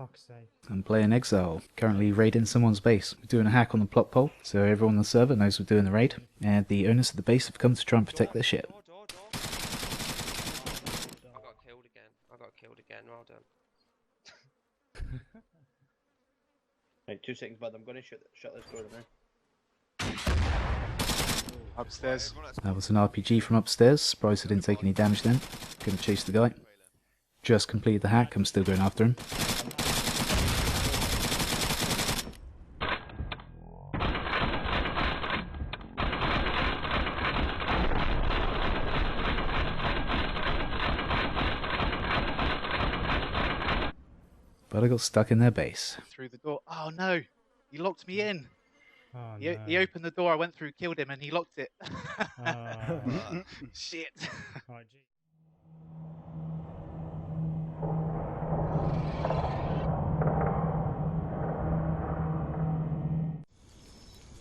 fuck's sake. I'm playing Exile, currently raiding someone's base. We're doing a hack on the plot pole, so everyone on the server knows we're doing the raid, and the owners of the base have come to try and protect their shit. I got killed again. Well done. Right, 2 seconds, bud. I'm going to shut this door now. Upstairs. That was an RPG from upstairs. Surprised I didn't take any damage then. Couldn't chase the guy. Just completed the hack, I'm still going after him. But I got stuck in their base. Through the door. Oh no! He locked me in. Oh, He opened the door, I went through, killed him, and he locked it. no. Shit. Right, gee.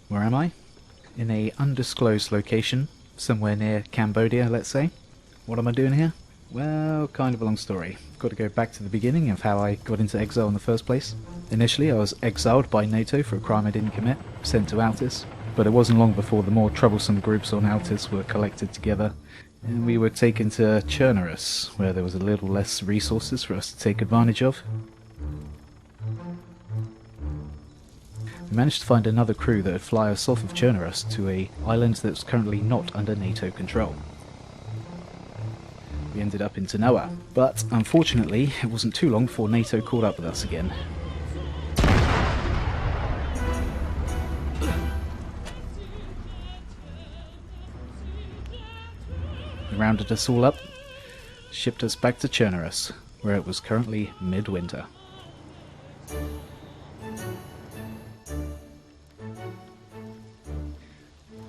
Where am I? In a undisclosed location, somewhere near Cambodia, let's say. What am I doing here? Well, kind of a long story. Got to go back to the beginning of how I got into Exile in the first place. Initially, I was exiled by NATO for a crime I didn't commit, sent to Altis, but it wasn't long before the more troublesome groups on Altis were collected together, and we were taken to Chernerus, where there was a little less resources for us to take advantage of. We managed to find another crew that would fly us off of Chernerus to a island that's currently not under NATO control. We ended up in Tanoa, but unfortunately it wasn't too long before NATO caught up with us again. They rounded us all up, shipped us back to Chernerus, where it was currently midwinter.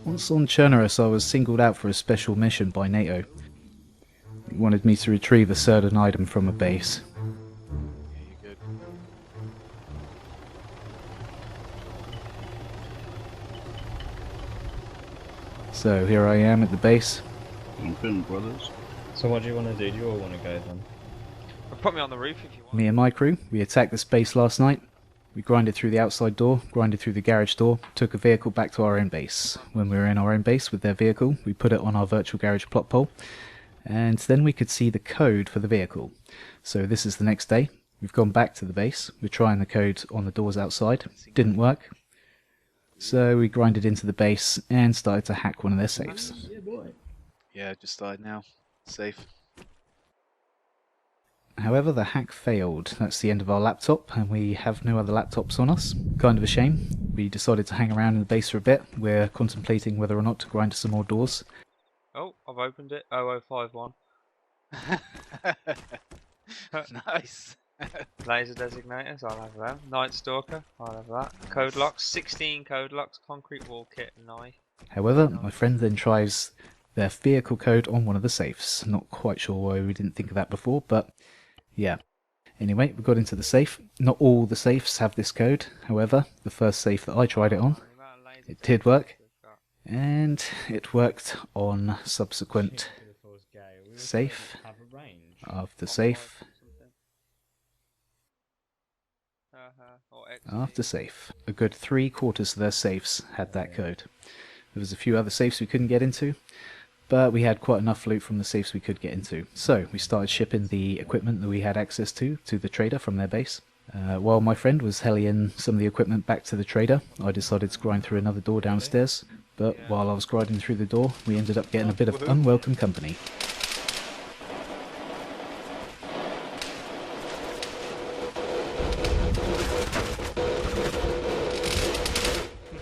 Once on Chernerus, I was singled out for a special mission by NATO. He wanted me to retrieve a certain item from a base. Yeah, you're good. So here I am at the base. Open, brothers. So what do you want to do? Do you all want to go then? Put me on the roof if you want. Me and my crew, we attacked this base last night. We grinded through the outside door, grinded through the garage door, took a vehicle back to our own base. When we were in our own base with their vehicle, we put it on our virtual garage plot pole, and then we could see the code for the vehicle. So this is the next day. We've gone back to the base. We're trying the code on the doors outside. Didn't work. So we grinded into the base and started to hack one of their safes. Yeah, just started now. Safe. However, the hack failed. That's the end of our laptop, and we have no other laptops on us. Kind of a shame. We decided to hang around in the base for a bit. We're contemplating whether or not to grind some more doors. Oh, I've opened it. 0051. Nice. Laser designators, I'll have them. Night Stalker, I'll have that. Code locks, 16 code locks, concrete wall kit, knife. However, my friend then tries their vehicle code on one of the safes. Not quite sure why we didn't think of that before, but yeah. Anyway, we got into the safe. Not all the safes have this code. However, the first safe that I tried it on, it did work. And it worked on subsequent safe after safe after safe. A good 3/4 of their safes had that code. There was a few other safes we couldn't get into, but we had quite enough loot from the safes we could get into. So we started shipping the equipment that we had access to the trader from their base. While my friend was hellying some of the equipment back to the trader, I decided to grind through another door downstairs. But while I was grinding through the door, we ended up getting a bit of unwelcome company.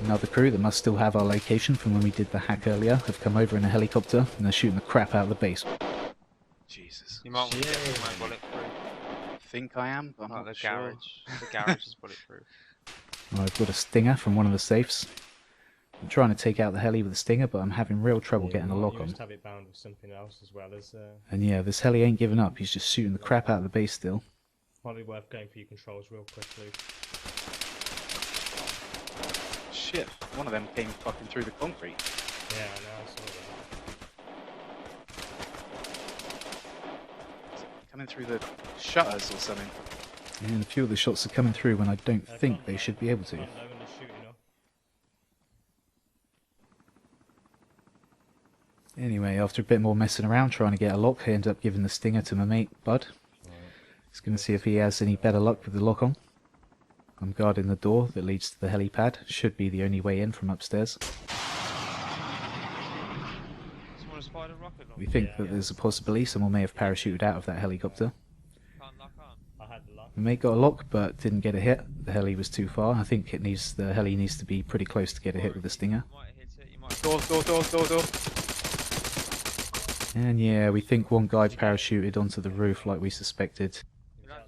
Another crew that must still have our location from when we did the hack earlier have come over in a helicopter and they're shooting the crap out of the base. Jesus. You might want to get my bulletproof. I think I am, but I'm Like not the sure. garage. The garage is bulletproof. I've got a stinger from one of the safes. I'm trying to take out the heli with the stinger, but I'm having real trouble getting a lock You on. just have it bound with something else as well as And yeah, this heli ain't giving up. He's just shooting the crap out of the base still. probably worth going for your controls real quickly. Shit, one of them came fucking through the concrete. Yeah, I know, I saw that. Coming through the shutters or something. And a few of the shots are coming through when I don't think they should be able to. Can't know when they're shooting off. Anyway, after a bit more messing around trying to get a lock, I ended up giving the stinger to my mate, Bud. He's going to see if he has any better luck with the lock on. I'm guarding the door that leads to the helipad. Should be the only way in from upstairs. Someone spied a rocket launcher. We think that there's a possibility someone may have parachuted out of that helicopter. Can't lock on. I had the luck. My mate got a lock but didn't get a hit. The heli was too far. I think the heli needs to be pretty close to get a hit with the stinger. You might hit it. You might. Door. And yeah, we think one guy parachuted onto the roof like we suspected.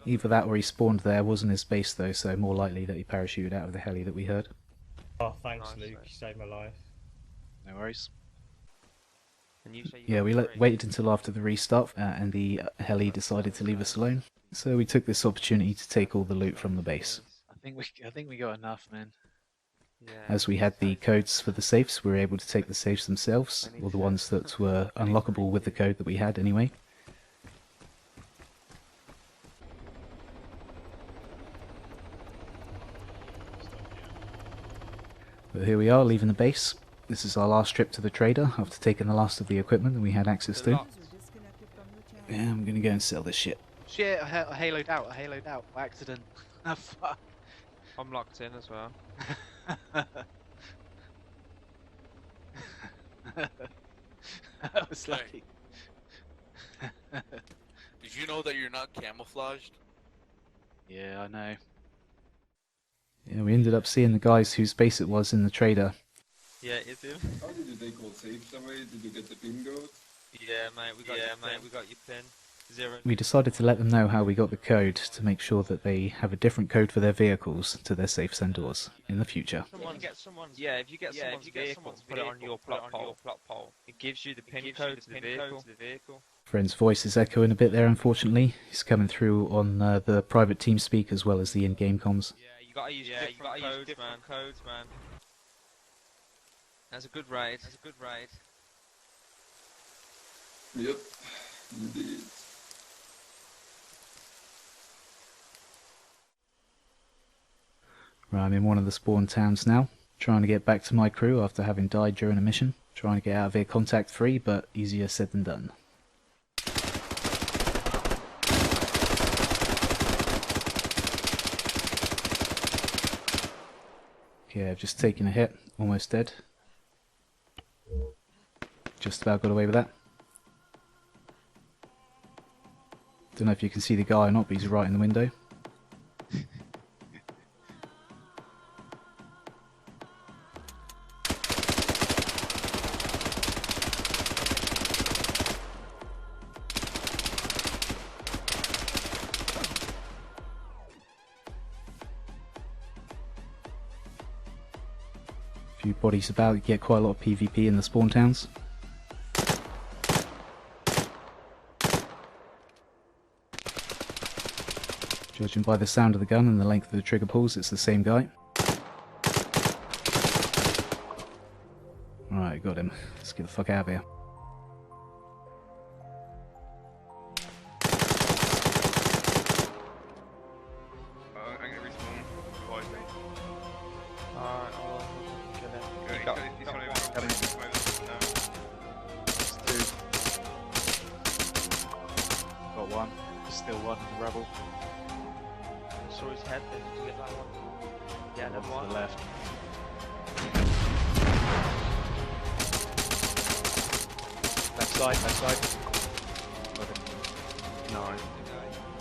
Either that or he spawned there. Wasn't his base though, so more likely that he parachuted out of the heli that we heard. Oh, thanks, Nice, Luke. mate. You saved my life. No worries. And you say you Yeah, got we three. waited until after the restart and the heli decided to leave us alone. So we took this opportunity to take all the loot from the base. I think we got enough, man. Yeah. As we had the codes for the safes, we were able to take the safes themselves, or the ones that were unlockable with the code that we had anyway. But here we are, leaving the base. This is our last trip to the trader, after taking the last of the equipment that we had access to. Yeah, I'm gonna go and sell this shit. Shit, I haloed out by accident. Ah, fuck. I'm locked in as well. I was lucky. Did you know that you're not camouflaged? Yeah, I know. Yeah, we ended up seeing the guys whose base it was in the trader. Yeah, it's him. How did you take all safes away? Did you get the pin code? Yeah, mate. We got We got your pin. 0. We decided to let them know how we got the code to make sure that they have a different code for their vehicles to their safes and doors in the future. If you get someone's vehicle, put it on your plot pole. It gives you the pin code to the vehicle. Friend's voice is echoing a bit there, unfortunately. He's coming through on the private team speak as well as the in-game comms. Yeah, you gotta use different codes, man. That's a good raid. Yep, indeed. Right, I'm in one of the spawn towns now, trying to get back to my crew after having died during a mission. Trying to get out of here contact free, but easier said than done. Okay, I've just taken a hit, almost dead. Just about got away with that. Don't know if you can see the guy or not, but he's right in the window. Few bodies about, you get quite a lot of PvP in the spawn towns. Judging by the sound of the gun and the length of the trigger pulls, it's the same guy. Alright, got him. Let's get the fuck out of here. I'm gonna respawn. Advise me. Alright, I'll kill him. Go, You got- he's gonna over this moment. No. There's two. Got one. There's still one in the rubble. Saw his head then. Did you get that one? Yeah, One another to one. the left. Left side. Got him. No.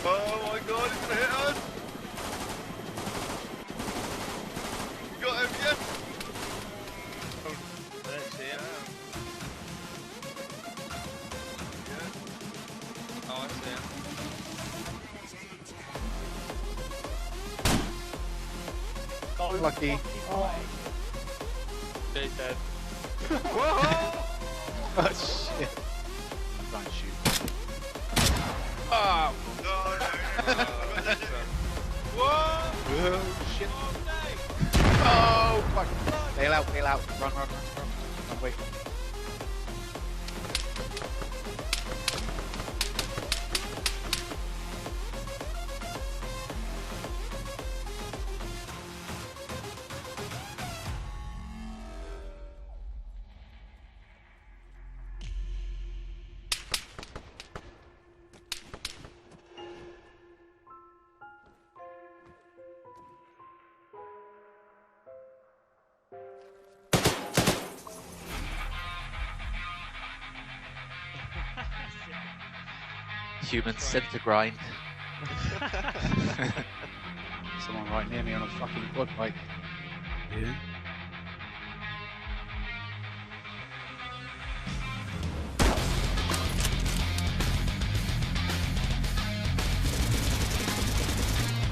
Oh my god, he's gonna hit us! We got him, yes! I don't see him. Oh, I see him. Oh, Lucky. Jay's dead. Oh shit. I'm trying to shoot. Oh, oh shit. Oh fuck. Bail out, bail out. Run, run, run, run. Run away from me. Human centre grind. Someone right near me on a fucking quad bike. Yeah.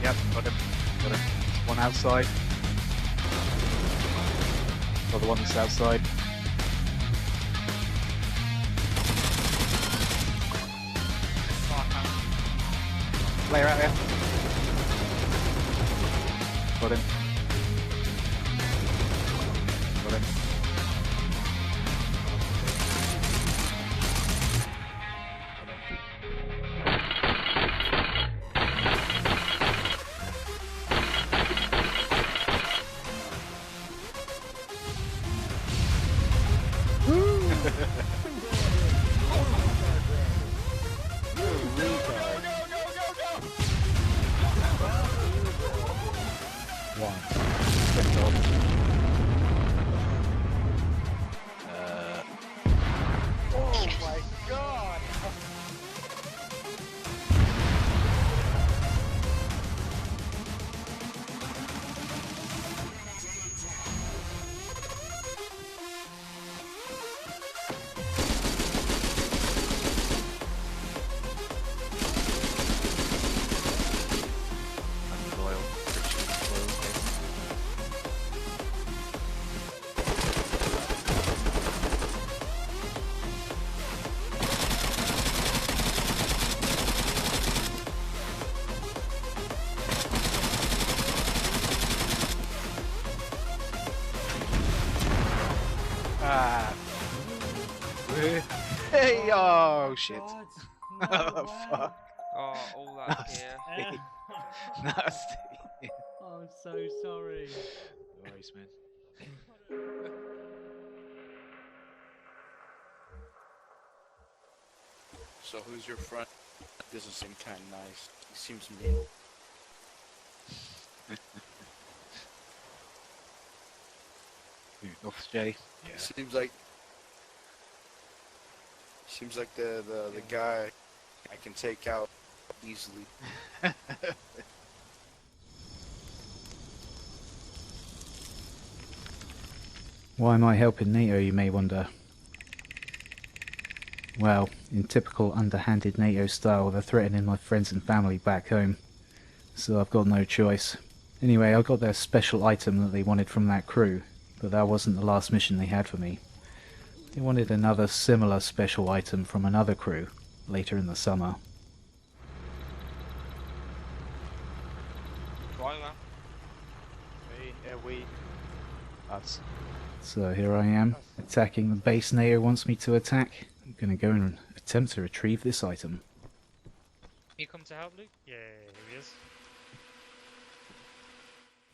Yep, got him. Got him. One outside. Another one that's outside. Player out there. Got him. Got him. Ah. Hey, oh shit. Oh, fuck. Oh, all that gear. Nasty. I'm so sorry. No worries, man. So who's your friend? Doesn't seem kind of nice. He seems mean. North J. Yeah. Seems like the guy I can take out easily. Why am I helping NATO, you may wonder? Well, in typical underhanded NATO style, they're threatening my friends and family back home. So I've got no choice. Anyway, I got their special item that they wanted from that crew, but that wasn't the last mission they had for me. They wanted another similar special item from another crew later in the summer. Us. So here I am, attacking the base NATO wants me to attack. I'm gonna go and attempt to retrieve this item. You come to help, Luke? Yeah, here he is.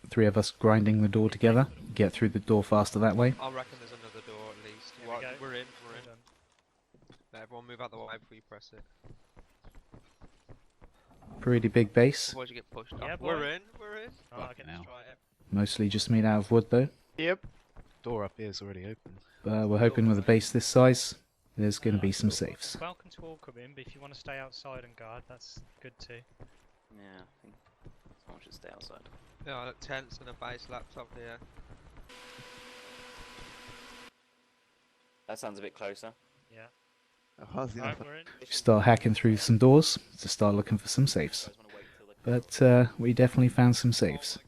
Three of us grinding the door together, get through the door faster that way. I reckon there's another door at least. Here we Right, go. we're in. Done. Let everyone move out the way before you press it. Pretty big base, Otherwise you get pushed Yeah, off. boy. We're in. Oh, okay. hell. Try it. mostly just made out of wood though. Yep. Door up here is already open. But we're hoping with a base this size, there's going to be some safes. Welcome to all come in, but if you want to stay outside and guard, that's good too. Yeah, I think someone should stay outside. Yeah, look, tents and a base laptop here. That sounds a bit closer. Yeah. Right, we're in. Start hacking through some doors to start looking for some safes. But we definitely found some safes. Oh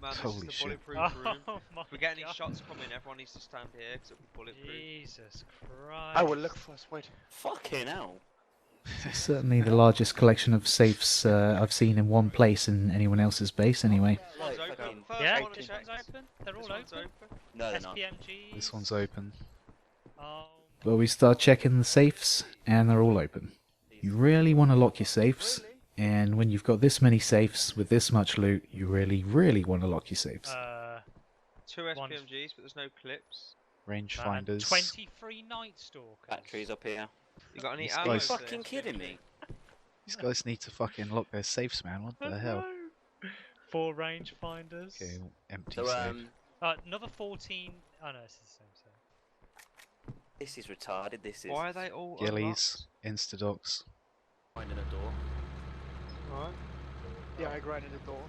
my god. Man, this Holy is the shit. bulletproof room. Oh my If we get any God. shots coming, everyone needs to stand here because it'll be bulletproof. Jesus Christ. I will look for us. Wait. Fucking hell. Certainly the largest collection of safes I've seen in one place in anyone else's base anyway. This one's Like, open. fucking- First Yeah, one this checked. one's open. They're all This one's open. open. No, they're not. SPMGs. This one's open. Oh. Well, we start checking the safes, and they're all open. You really want to lock your safes, and when you've got this many safes with this much loot, you really, really want to lock your safes. 2 One's- SPMGs, but there's no clips. Rangefinders. 23 Night Stalkers. Batteries up here. You got any These ammo? Are you guys- for the fucking kidding me? These guys need to fucking lock their safes, man. What the hell? 4 rangefinders. Okay, empty So, safe. Another 14. Oh no, it's the same safe. this is retarded. This is Why are they all Gillies, Instadocs. finding a door. unlocked? Right. Yeah, I grinded the door.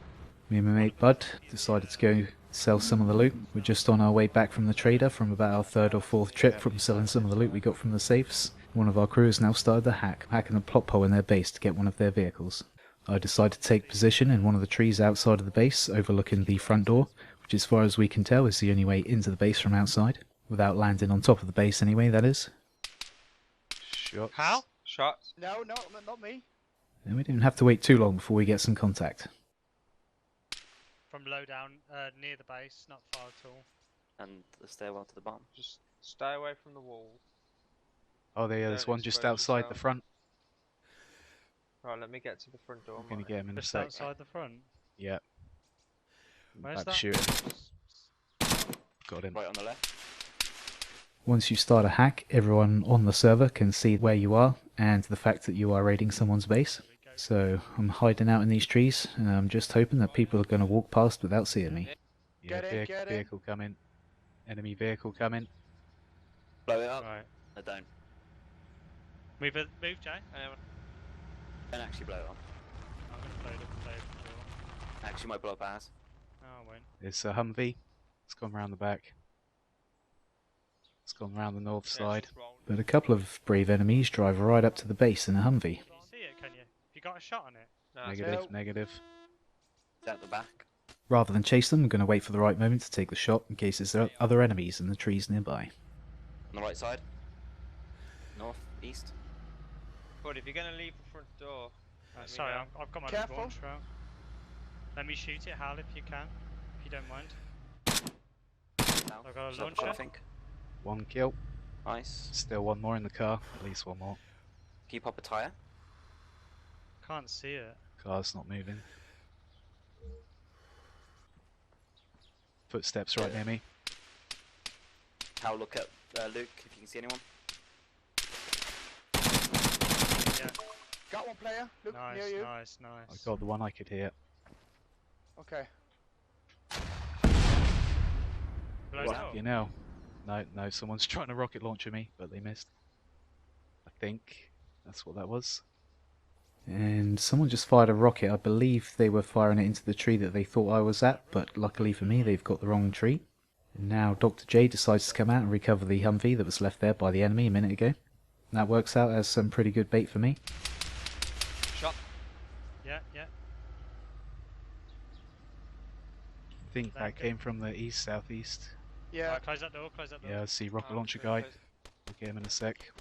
Me and my mate Bud decided to go sell some of the loot. We're just on our way back from the trader from about our 3rd or 4th trip from selling some of the loot we got from the safes. One of our crew has now started the hacking a plot hole in their base to get one of their vehicles. I decided to take position in one of the trees outside of the base, overlooking the front door, which as far as we can tell is the only way into the base from outside. Without landing on top of the base anyway, that is. Shots. How? Shots. No, not me. And we didn't have to wait too long before we get some contact. From low down, near the base, not far at all. And the stairwell to the bottom. Just stay away from the wall. Oh, there's Don't one just expose outside the yourself. front. Right, let me get to the front door. I'm gonna mate. get him in a Just sec. outside the front. Yeah. Where's About to that? shoot him. Got him. Right on the left. Once you start a hack, everyone on the server can see where you are and the fact that you are raiding someone's base. So I'm hiding out in these trees and I'm just hoping that people are going to walk past without seeing me. Yeah, Get in. vehicle coming. Enemy vehicle coming. Blow it up. Right. No, don't. Move, move, Jay. Don't actually blow it up. I'm gonna blow the door. Actually, might blow up ours. Oh, I won't. It's a Humvee. It's gone round the back. It's gone round the north side. But a couple of brave enemies drive right up to the base in a Humvee. Can you see it, can you? You got a shot on it? No, it's Negative, No. negative. It's out the back. Rather than chase them, I'm going to wait for the right moment to take the shot in case there's other enemies in the trees nearby. On the right side. North, east. But if you're gonna leave the front door, let me Sorry, know. I've got my Careful. launcher out. Let me shoot it, Hal, if you can. If you don't mind. South. I've got a South, launcher. I think. One kill. Nice. Still one more in the car. At least one more. Can you pop a tyre? Can't see it. Car's not moving. Footsteps right near me. How look at Luke if you can see anyone. Yeah. Got one player. Look Nice, near you. nice, I nice. got the one I could hear. Okay. Blows What? up. You know. No, someone's trying to rocket launcher me, but they missed. I think that's what that was. And someone just fired a rocket. I believe they were firing it into the tree that they thought I was at, but luckily for me, they've got the wrong tree. And now Dr. J decides to come out and recover the Humvee that was left there by the enemy a minute ago. That works out as some pretty good bait for me. Shot. Yeah, yeah. I think that came from the east, southeast. Yeah. Right, close that door, close that door. Yeah, I see rocket Oh, launcher very guy. close. We'll get him in a sec.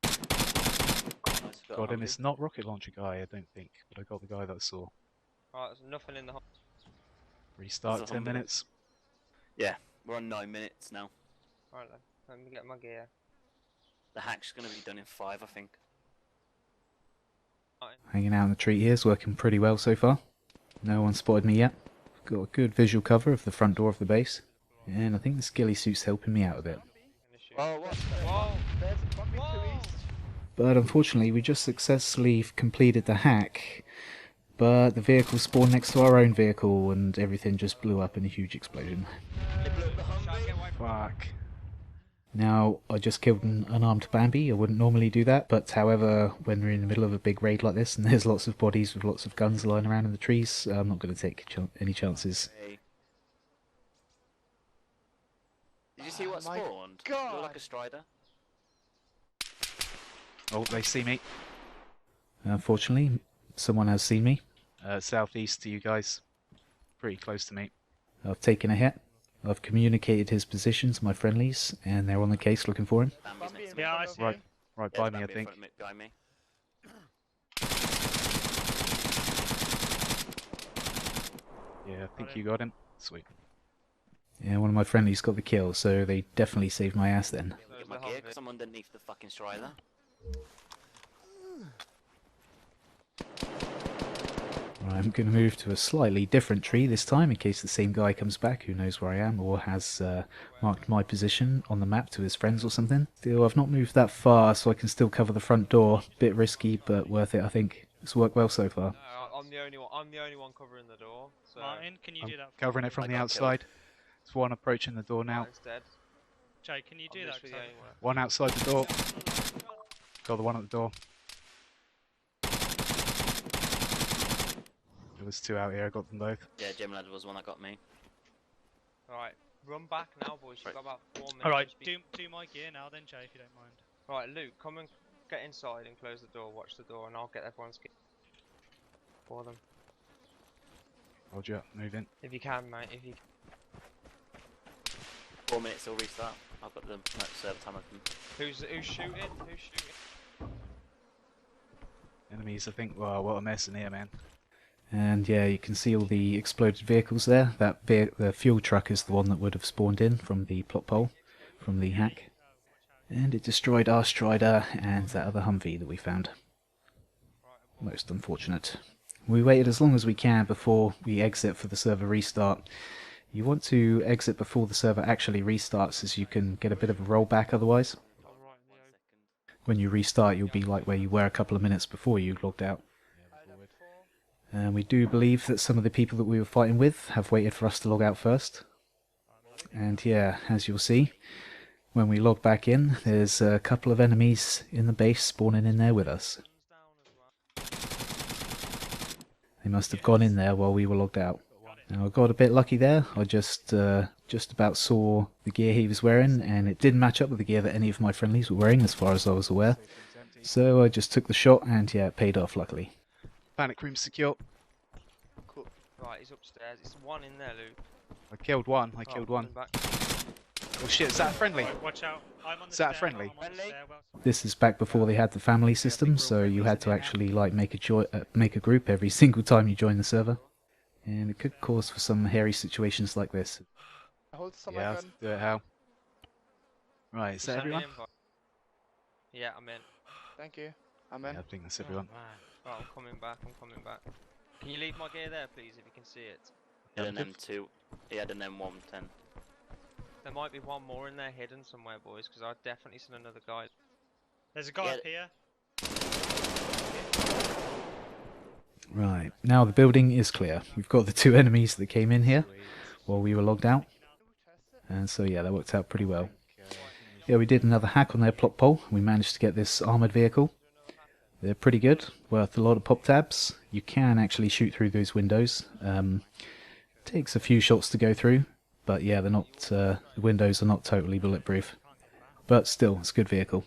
Nice. Got him. It's not rocket launcher guy, I don't think, but I got the guy that I saw. Right, there's nothing in the hole. Restart That's a 10 Humvee. minutes. Yeah, we're on 9 minutes now. Right then, let me get my gear. The hack's going to be done in 5, I think. Hanging out in the tree here is working pretty well so far. No one spotted me yet. Got a good visual cover of the front door of the base. And I think the skilly suit's helping me out a bit. Gonna shoot. Oh, what? Whoa! There's a bumpy to Whoa! east. But unfortunately we just successfully completed the hack. But the vehicle spawned next to our own vehicle and everything just blew up in a huge explosion. They blew up the Shall I get away from Fuck. Now, I just killed an unarmed Bambi. I wouldn't normally do that, but however, when we're in the middle of a big raid like this and there's lots of bodies with lots of guns lying around in the trees, I'm not going to take any chances. Hey. Did you see what Oh my spawned? God. Looked like a strider. Oh, they see me. Unfortunately, someone has seen me. Southeast to you guys. pretty close to me. I've taken a hit. I've communicated his position to my friendlies, and they're on the case looking for him. Bambi's next to me. Yeah, I see Right, him. right There's by me, I Bambi in think. front of me, behind me. Yeah, I think you got him. Sweet. Yeah, one of my friendlies got the kill, so they definitely saved my ass then. Get my gear, because I'm underneath the fucking strider. Right, I'm going to move to a slightly different tree this time, in case the same guy comes back who knows where I am, or has marked my position on the map to his friends or something. Still, I've not moved that far, so I can still cover the front door. Bit risky, but worth it, I think. It's worked well so far. No, I'm the only one. I'm the only one covering the door. So Martin, can you I'm do that? covering it from I the got outside. There's one approaching the door now. Martin's dead. Jay, can you do I'm that? literally the only one. One outside the door. Got the one at the door. There was two out here, I got them both. Yeah, Gem Lad was one that got me. Alright, run back now, boys. You've got about 4 minutes. Alright, do my gear now then, Jay, if you don't mind. Right, Luke, come and get inside and close the door. Watch the door, and I'll get everyone's gear for them. Hold you up, move in. If you can, mate. If you. 4 minutes till restart. I've got the server time open. Who's shooting? Who's shooting? Enemies, I think. Wow, what a mess in here, man. And yeah, you can see all the exploded vehicles there. The fuel truck is the one that would have spawned in from the plot pole, from the hack. And it destroyed our Strider and that other Humvee that we found. Most unfortunate. We waited as long as we can before we exit for the server restart. You want to exit before the server actually restarts, as you can get a bit of a rollback otherwise. When you restart, you'll be like where you were a couple of minutes before you logged out. And we do believe that some of the people that we were fighting with have waited for us to log out first. And yeah, as you'll see, when we log back in, there's a couple of enemies in the base spawning in there with us. They must have gone in there while we were logged out. Now I got a bit lucky there. I just about saw the gear he was wearing, and it didn't match up with the gear that any of my friendlies were wearing, as far as I was aware. So I just took the shot, and yeah, it paid off luckily. Panic room secure. Cool. Right, he's upstairs. It's one in there, Luke. I killed one. I killed one. Back. Oh shit! Is that a friendly? Right, watch out. I'm on the Is that a stair, friendly? I'm on the stairwell. This is back before they had the family system, so you had to actually like make a group every single time you joined the server, and it could cause for some hairy situations like this. Hold some Yeah, let's do it. How? Right, is that Send me everyone? an invite. Yeah, I'm in. Thank you. Yeah, I think that's everyone. Right, I'm coming back. I'm coming back. Can you leave my gear there, please, if you can see it? He had an M2. He had an M110. There might be one more in there hidden somewhere, boys, because I've definitely seen another guy. There's a guy Yeah. up here. Right, now the building is clear. We've got the two enemies that came in here while we were logged out, and so yeah, that worked out pretty well. Yeah, we did another hack on their plot pole. We managed to get this armoured vehicle. They're pretty good, worth a lot of pop tabs. You can actually shoot through those windows. Takes a few shots to go through, but yeah, they're not. The windows are not totally bulletproof, but still, it's a good vehicle.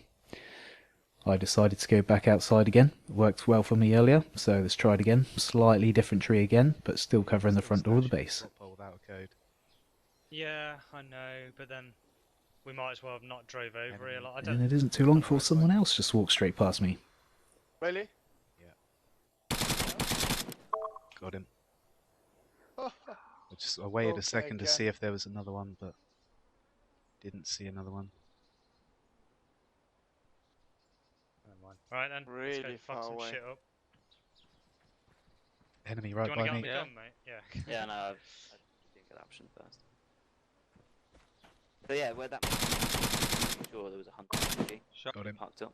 I decided to go back outside again. It worked well for me earlier, so let's try it again. Slightly different tree again, but still covering the front door of the base. Yeah, I know, but then we might as well have not drove over here. Like, I And don't. it isn't too long before someone else just walked straight past me. Really? Got him. I waited Okay, a second to again. see if there was another one, but didn't see another one. Right then, let's Really go fuck far some away. shit up. Enemy Do right you want to by get on me. the gun, mate? Yeah. Yeah, no, I didn't get option first. So yeah, where that. Sure, there was a hunter Shot. Got him. parked up.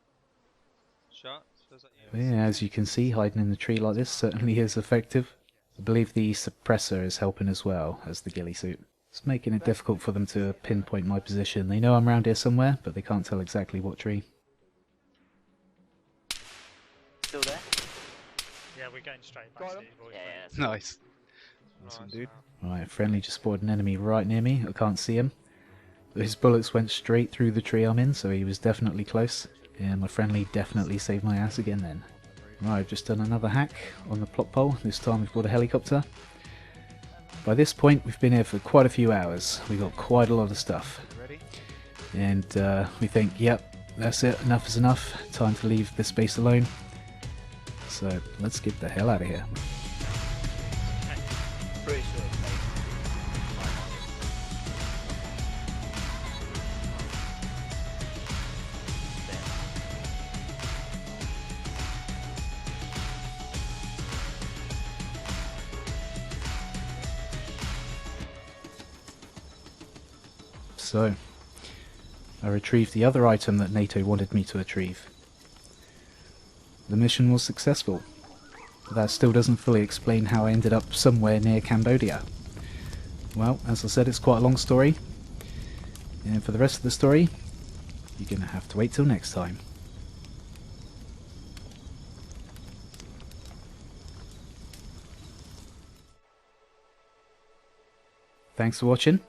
Shot. So is that you? Yeah, as you can see, hiding in the tree like this certainly is effective. I believe the suppressor is helping as well as the ghillie suit. It's making it difficult for them to pinpoint my position. They know I'm around here somewhere, but they can't tell exactly what tree. Still there? Yeah, we're going straight back Got to him. you, boys. Yeah, mate. yeah. That's Nice. Nice one, Nice, dude. man. Right, friendly just spotted an enemy right near me. I can't see him. His bullets went straight through the tree I'm in, so he was definitely close. And my friendly definitely saved my ass again then. Right, I've just done another hack on the plot pole. This time we've got a helicopter. By this point we've been here for quite a few hours. We got quite a lot of stuff. Ready? And we think, yep, that's it, enough is enough. Time to leave this base alone. So let's get the hell out of here. Pretty sure it's mate. So, I retrieved the other item that NATO wanted me to retrieve. The mission was successful, but that still doesn't fully explain how I ended up somewhere near Cambodia. Well, as I said, it's quite a long story, and for the rest of the story, you're gonna have to wait till next time. Thanks for watching.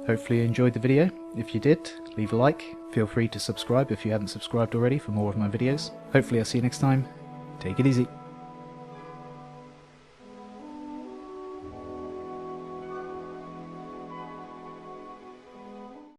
Hopefully you enjoyed the video. If you did, leave a like. Feel free to subscribe if you haven't subscribed already for more of my videos. Hopefully I'll see you next time. Take it easy.